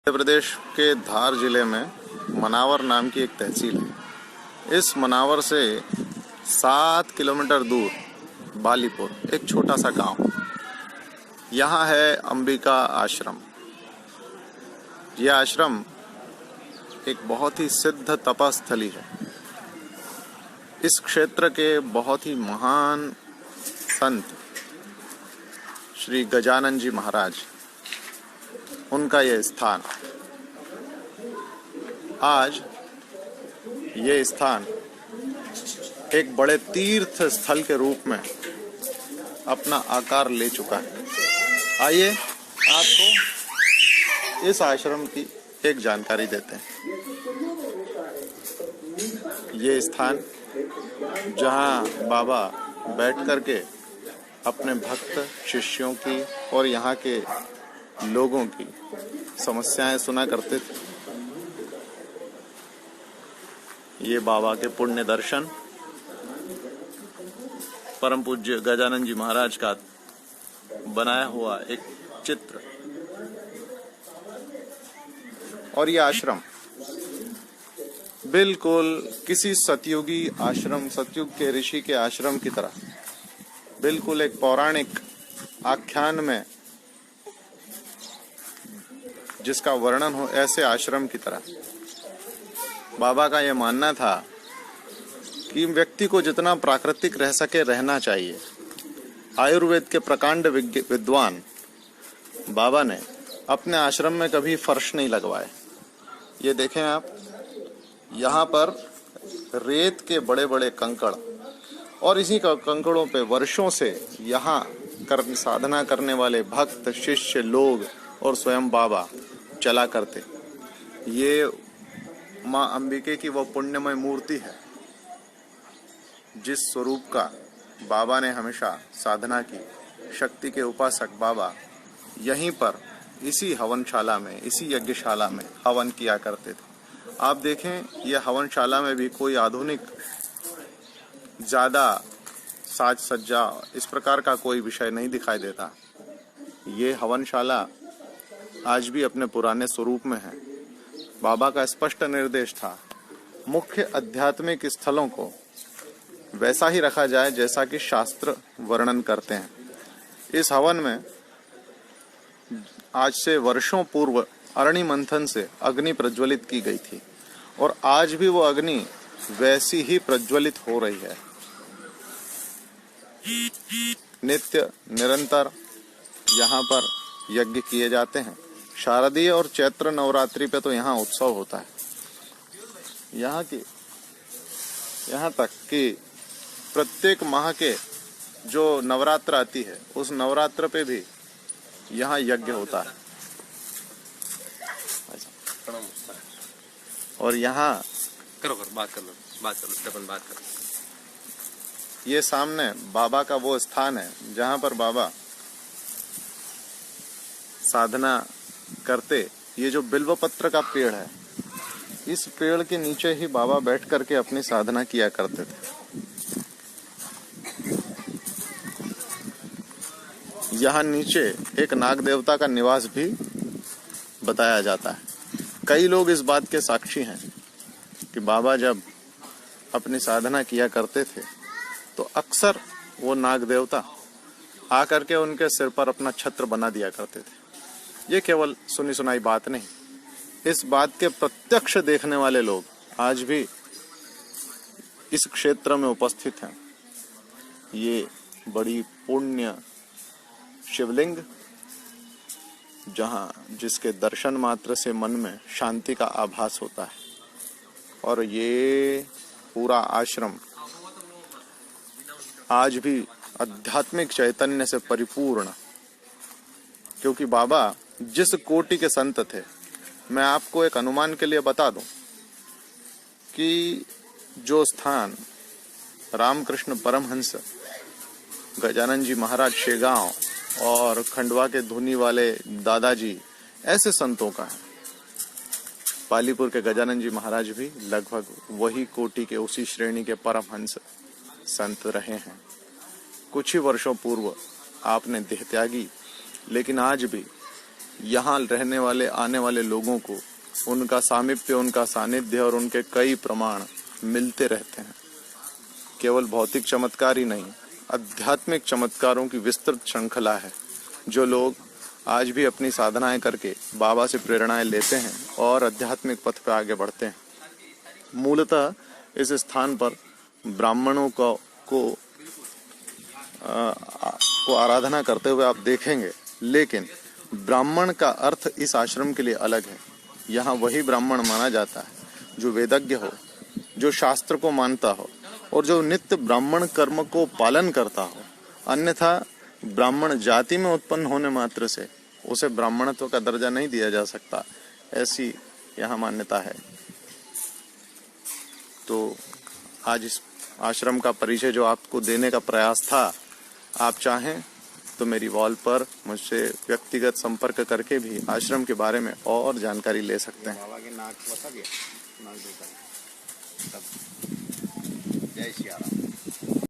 मध्य प्रदेश के धार जिले में मनावर नाम की एक तहसील है। इस मनावर से 7 किलोमीटर दूर बालीपुर एक छोटा सा गांव, यहाँ है अंबिका आश्रम। यह आश्रम एक बहुत ही सिद्ध तपस्थली है। इस क्षेत्र के बहुत ही महान संत श्री गजानन जी महाराज, उनका यह स्थान, आज ये स्थान एक बड़े तीर्थ स्थल के रूप में अपना आकार ले चुका है। आइए आपको इस आश्रम की एक जानकारी देते हैं। ये स्थान जहाँ बाबा बैठ करके अपने भक्त शिष्यों की और यहाँ के लोगों की समस्याएं सुना करते थे। ये बाबा के पुण्य दर्शन, परम पूज्य गजानन जी महाराज का बनाया हुआ एक चित्र, और ये आश्रम बिल्कुल किसी सतयुगी आश्रम, सतयुग के ऋषि के आश्रम की तरह, बिल्कुल एक पौराणिक आख्यान में जिसका वर्णन हो, ऐसे आश्रम की तरह। बाबा का यह मानना था कि व्यक्ति को जितना प्राकृतिक रह सके रहना चाहिए। आयुर्वेद के प्रकांड विद्वान बाबा ने अपने आश्रम में कभी फर्श नहीं लगवाए। ये देखें आप, यहाँ पर रेत के बड़े बड़े कंकड़, और इसी कंकड़ों पे वर्षों से यहाँ साधना करने वाले भक्त शिष्य लोग और स्वयं बाबा चला करते। ये माँ अंबिके की वो पुण्यमय मूर्ति है जिस स्वरूप का बाबा ने हमेशा साधना की। शक्ति के उपासक बाबा यहीं पर इसी हवनशाला में, इसी यज्ञशाला में हवन किया करते थे। आप देखें, यह हवनशाला में भी कोई आधुनिक ज्यादा साज सज्जा इस प्रकार का कोई विषय नहीं दिखाई देता। ये हवनशाला आज भी अपने पुराने स्वरूप में है। बाबा का स्पष्ट निर्देश था, मुख्य आध्यात्मिक स्थलों को वैसा ही रखा जाए जैसा कि शास्त्र वर्णन करते हैं। इस हवन में आज से वर्षों पूर्व अरणि मंथन से अग्नि प्रज्वलित की गई थी, और आज भी वो अग्नि वैसी ही प्रज्वलित हो रही है। नित्य निरंतर यहाँ पर यज्ञ किए जाते हैं। शारदीय और चैत्र नवरात्रि पे तो यहाँ उत्सव होता है। यहाँ तक कि प्रत्येक माह के जो नवरात्र आती है, उस नवरात्र पे भी यहाँ यज्ञ होता है। और यहाँ बात करो। ये सामने बाबा का वो स्थान है जहाँ पर बाबा साधना करते। ये जो बिल्व पत्र का पेड़ है, इस पेड़ के नीचे ही बाबा बैठ करके अपनी साधना किया करते थे। यहाँ नीचे एक नाग देवता का निवास भी बताया जाता है। कई लोग इस बात के साक्षी हैं कि बाबा जब अपनी साधना किया करते थे तो अक्सर वो नाग देवता आकर के उनके सिर पर अपना छत्र बना दिया करते थे। ये केवल सुनी सुनाई बात नहीं, इस बात के प्रत्यक्ष देखने वाले लोग आज भी इस क्षेत्र में उपस्थित हैं। ये बड़ी पुण्य शिवलिंग, जिसके दर्शन मात्र से मन में शांति का आभास होता है। और ये पूरा आश्रम आज भी आध्यात्मिक चैतन्य से परिपूर्ण, क्योंकि बाबा जिस कोटि के संत थे, मैं आपको एक अनुमान के लिए बता दूं कि जो स्थान रामकृष्ण परमहंस गजानन जी महाराज शेगांव और खंडवा के धुनी वाले दादाजी, ऐसे संतों का है, बालीपुर के गजानन जी महाराज भी लगभग वही कोटि के, उसी श्रेणी के परमहंस संत रहे हैं। कुछ ही वर्षों पूर्व आपने देह त्यागी, लेकिन आज भी यहाँ रहने वाले आने वाले लोगों को उनका सामीप्य, उनका सानिध्य और उनके कई प्रमाण मिलते रहते हैं। केवल भौतिक चमत्कार ही नहीं, आध्यात्मिक चमत्कारों की विस्तृत श्रृंखला है, जो लोग आज भी अपनी साधनाएं करके बाबा से प्रेरणाएं लेते हैं और आध्यात्मिक पथ पर आगे बढ़ते हैं। मूलतः इस स्थान पर ब्राह्मणों को आराधना करते हुए आप देखेंगे, लेकिन ब्राह्मण का अर्थ इस आश्रम के लिए अलग है। यहाँ वही ब्राह्मण माना जाता है जो वेदज्ञ हो, जो शास्त्र को मानता हो और जो नित्य ब्राह्मण कर्म को पालन करता हो। अन्यथा ब्राह्मण जाति में उत्पन्न होने मात्र से उसे ब्राह्मणत्व का दर्जा नहीं दिया जा सकता, ऐसी यहाँ मान्यता है। तो आज इस आश्रम का परिचय जो आपको देने का प्रयास था, आप चाहें तो मेरी वॉल पर मुझसे व्यक्तिगत संपर्क करके भी आश्रम के बारे में और जानकारी ले सकते हैं। बाबा के नाक बता गया, नाक देखा। जय श्री राम।